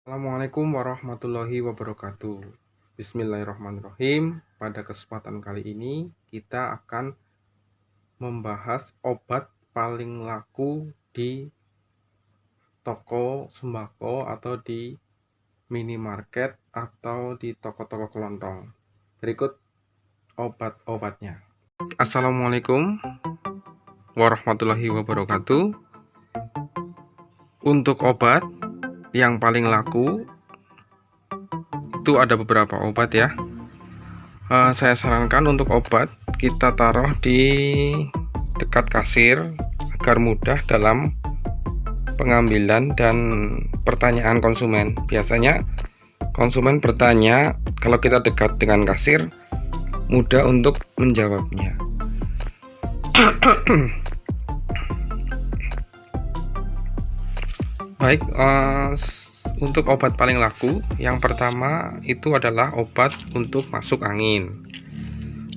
Assalamualaikum warahmatullahi wabarakatuh. Bismillahirrahmanirrahim. Pada kesempatan kali ini kita akan membahas obat paling laku di toko sembako atau di minimarket atau di toko-toko kelontong. Berikut obat-obatnya. Assalamualaikum warahmatullahi wabarakatuh. Untuk obat yang paling laku itu ada beberapa obat ya. Saya sarankan untuk obat kita taruh di dekat kasir agar mudah dalam pengambilan dan pertanyaan konsumen. Biasanya konsumen bertanya, kalau kita dekat dengan kasir mudah untuk menjawabnya. Baik, untuk obat paling laku yang pertama itu adalah obat untuk masuk angin.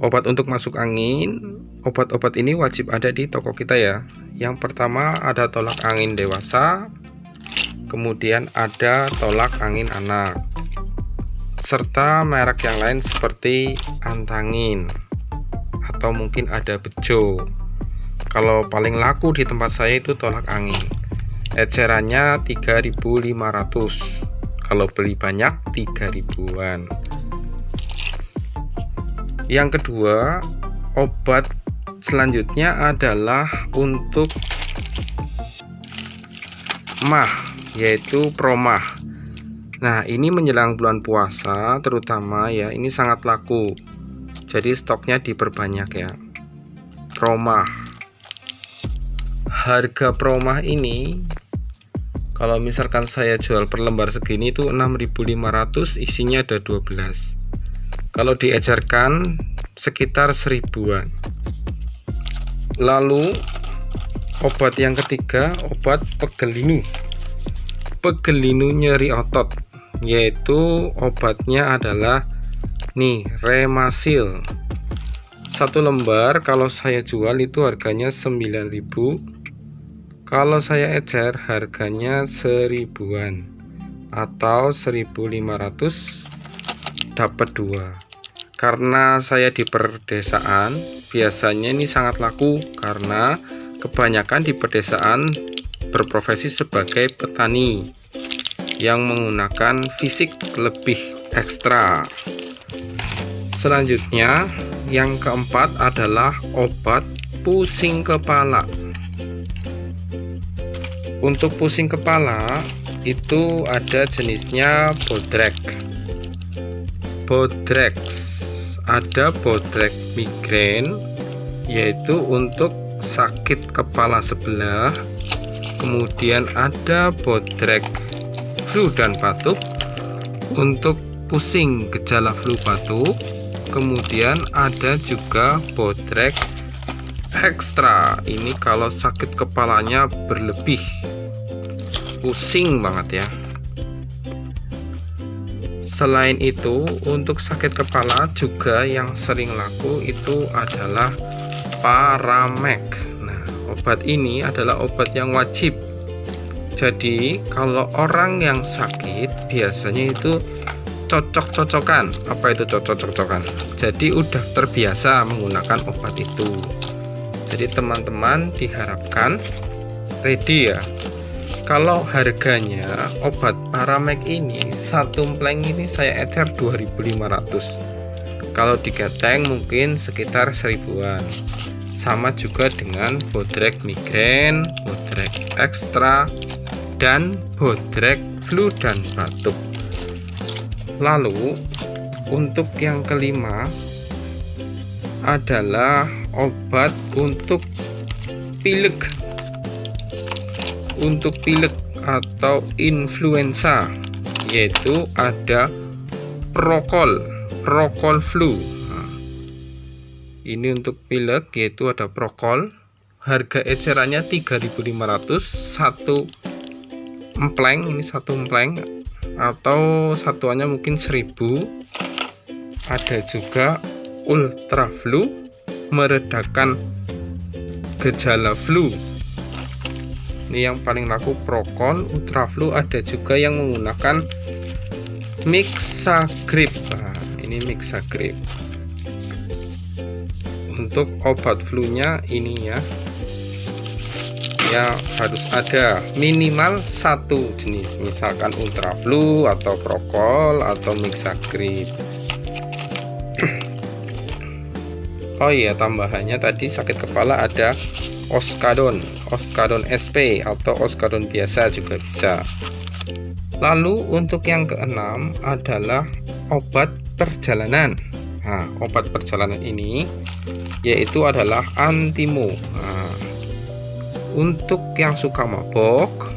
Obat untuk masuk angin, obat-obat ini wajib ada di toko kita ya. Yang pertama ada tolak angin dewasa, kemudian ada tolak angin anak, serta merek yang lain seperti Antangin atau mungkin ada Bejo. Kalau paling laku di tempat saya itu tolak angin. Ecerannya 3.500, kalau beli banyak 3.000-an. Yang kedua, obat selanjutnya adalah untuk mah, yaitu Promah. Nah, ini menjelang bulan puasa terutama ya, ini sangat laku. Jadi stoknya diperbanyak ya. Promah. Harga Promah ini kalau misalkan saya jual per lembar segini itu 6.500, isinya ada 12. Kalau diecerkan sekitar 1000-an. Lalu obat yang ketiga, obat pegelinu. Pegelinu nyeri otot, yaitu obatnya adalah nih Remasil. Satu lembar kalau saya jual itu harganya 9.000. Kalau saya ecer harganya 1000-an atau 1.500 dapat 2. Karena saya di perdesaan, biasanya ini sangat laku karena kebanyakan di pedesaan berprofesi sebagai petani yang menggunakan fisik lebih ekstra. Selanjutnya, yang keempat adalah obat pusing kepala. Untuk pusing kepala itu ada jenisnya Bodrek, ada Bodrek migrain, yaitu untuk sakit kepala sebelah. Kemudian ada Bodrek flu dan batuk untuk pusing gejala flu batuk. Kemudian ada juga Bodrek ekstra, ini kalau sakit kepalanya berlebih, pusing banget ya. Selain itu, untuk sakit kepala juga yang sering laku itu adalah Paramek. Nah, obat ini adalah obat yang wajib. Jadi kalau orang yang sakit biasanya itu cocok-cocokan. Apa itu cocok-cocokan? Jadi udah terbiasa menggunakan obat itu. Jadi teman-teman diharapkan ready ya. Kalau harganya obat Paramek ini satu empleng ini saya ecer 2.500. Kalau digeteng mungkin sekitar 1000-an. Sama juga dengan Bodrek migrain, Bodrek ekstra, dan Bodrek flu dan batuk. Lalu untuk yang kelima adalah obat untuk pilek. Untuk pilek atau influenza, yaitu ada Prokol flu. Nah, ini untuk pilek yaitu ada Prokol. Harga ecerannya 3.500 satu empleng, ini satu empleng atau satuannya mungkin 1000. Ada juga Ultra Flu, meredakan gejala flu. Ini yang paling laku Procon, Ultraflu, ada juga yang menggunakan Mixagrip. Nah, ini Mixagrip. Untuk obat flu-nya ini ya harus ada minimal satu jenis, misalkan Ultraflu atau Procol atau Mixagrip. Oh iya, tambahannya tadi sakit kepala ada Oskadon SP atau Oskadon biasa juga bisa. Lalu untuk yang keenam adalah obat perjalanan. Nah, obat perjalanan ini yaitu adalah Antimo. Nah, untuk yang suka mabok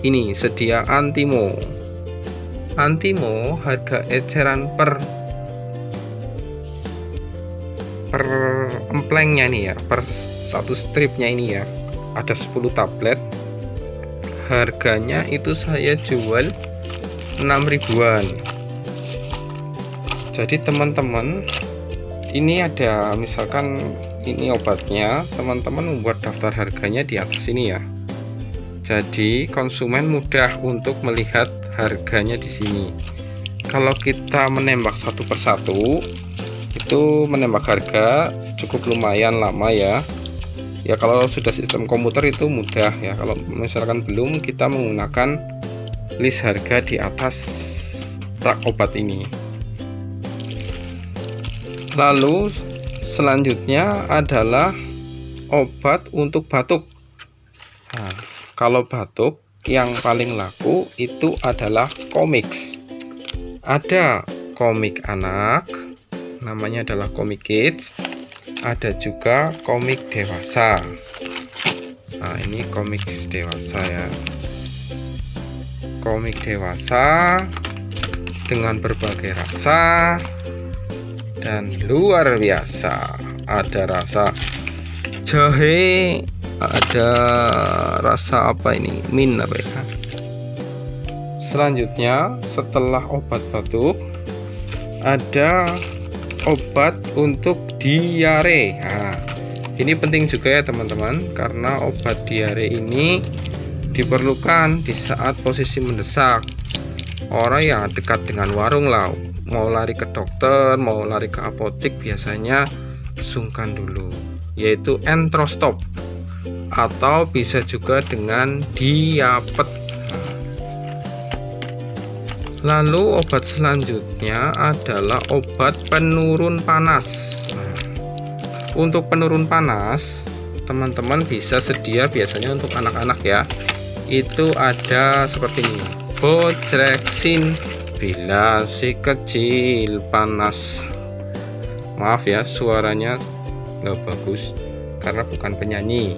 ini sedia Antimo. Antimo harga eceran per emplengnya nih ya, per satu stripnya ini ya, ada 10 tablet. Harganya itu saya jual 6 ribuan. Jadi teman-teman, ini ada misalkan ini obatnya, teman-teman membuat daftar harganya di atas ini ya. Jadi konsumen mudah untuk melihat harganya di sini. Kalau kita menembak satu persatu, itu menembak harga cukup lumayan lama ya. Ya kalau sudah sistem komputer itu mudah ya. Kalau misalkan belum, kita menggunakan list harga di atas rak obat ini. Lalu selanjutnya adalah obat untuk batuk. Nah, kalau batuk yang paling laku itu adalah Comix. Ada komik anak, namanya adalah Comix Kids. Ada juga komik dewasa. Nah, ini komik dewasa ya. Komik dewasa dengan berbagai rasa dan luar biasa. Ada rasa jahe, ada rasa apa ini? Mint apa ya? Selanjutnya setelah obat batuk ada obat untuk diare. Nah, ini penting juga ya teman-teman, karena obat diare ini diperlukan di saat posisi mendesak. Orang yang dekat dengan warung lah, mau lari ke dokter, mau lari ke apotek, biasanya sungkan dulu, yaitu Entrostop atau bisa juga dengan Diapet. Lalu obat selanjutnya adalah obat penurun panas. Untuk penurun panas, teman-teman bisa sedia biasanya untuk anak-anak ya. Itu ada seperti ini, Bodrexin bila si kecil panas. Maaf ya, suaranya nggak bagus karena bukan penyanyi.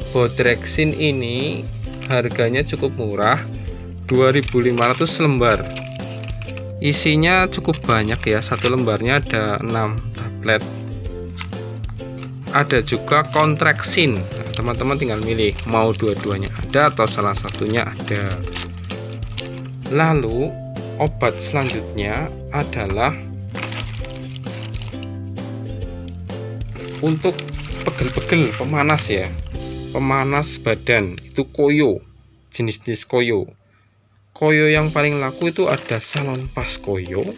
Bodrexin ini harganya cukup murah, 2.500 lembar. Isinya cukup banyak ya, satu lembarnya ada 6 tablet. Ada juga Kontraksin. Nah, teman-teman tinggal milih mau dua-duanya ada atau salah satunya ada. Lalu obat selanjutnya adalah untuk pegel-pegel, pemanas ya, pemanas badan, itu Koyo, jenis-jenis Koyo. Koyo yang paling laku itu ada Salonpas Koyo,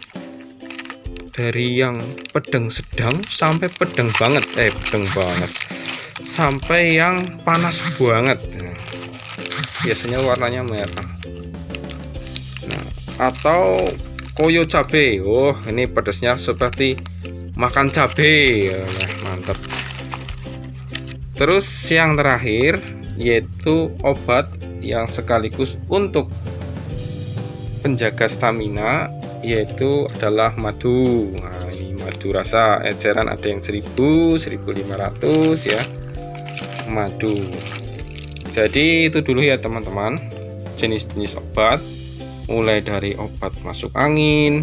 dari yang pedang sedang sampai pedang banget, sampai yang panas banget. Nah, biasanya warnanya merah. Nah, atau Koyo cabe. Oh, ini pedasnya seperti makan cabe. Nah, mantap. Terus yang terakhir yaitu obat yang sekaligus untuk penjaga stamina, yaitu adalah madu. Nah, ini madu rasa eceran, ada yang 1000, 1500 ya, madu. Jadi itu dulu ya teman-teman, jenis-jenis obat, mulai dari obat masuk angin,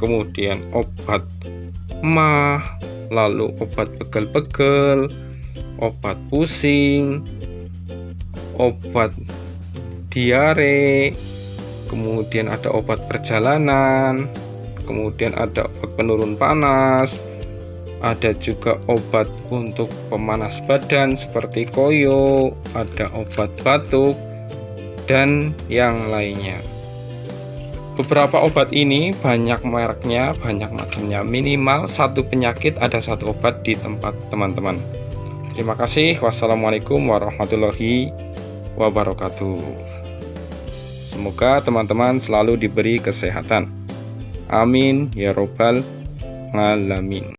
kemudian obat mah, lalu obat pegel-pegel, obat pusing, obat diare, kemudian ada obat perjalanan, kemudian ada obat penurun panas, Ada juga obat untuk pemanas badan seperti koyo, ada obat batuk, dan yang lainnya. Beberapa obat ini banyak mereknya, banyak macamnya. Minimal satu penyakit ada satu obat di tempat teman-teman. Terima kasih. Wassalamualaikum warahmatullahi wabarakatuh. Semoga teman-teman selalu diberi kesehatan. Amin ya robbal alamin.